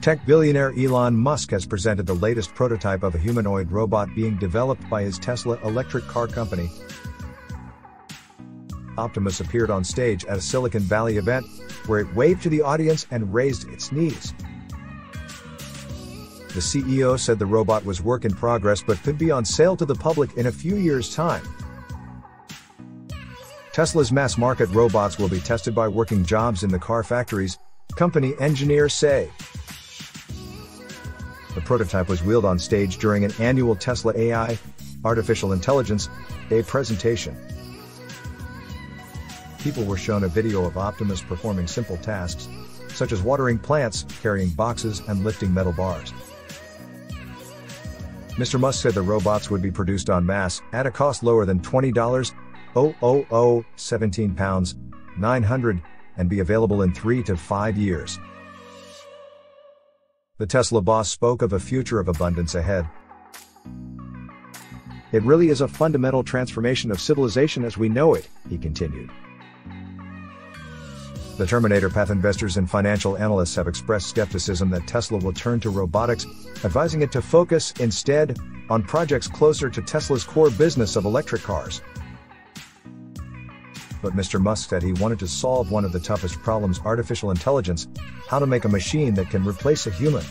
Tech billionaire Elon Musk has presented the latest prototype of a humanoid robot being developed by his Tesla electric car company. Optimus appeared on stage at a Silicon Valley event, where it waved to the audience and raised its knees. The CEO said the robot was work in progress but could be on sale to the public in a few years' time. Tesla's mass-market robots will be tested by working jobs in the car factories, company engineers say. The prototype was wheeled on stage during an annual Tesla AI, Artificial Intelligence, Day presentation. People were shown a video of Optimus performing simple tasks, such as watering plants, carrying boxes, and lifting metal bars. Mr. Musk said the robots would be produced en masse, at a cost lower than $20,000, 17 pounds, 900, and be available in 3 to 5 years. The Tesla boss spoke of a future of abundance ahead. It really is a fundamental transformation of civilization as we know it, he continued. The Terminator path investors and financial analysts have expressed skepticism that Tesla will turn to robotics, advising it to focus, instead, on projects closer to Tesla's core business of electric cars. But Mr. Musk said he wanted to solve one of the toughest problems: artificial intelligence, how to make a machine that can replace a human.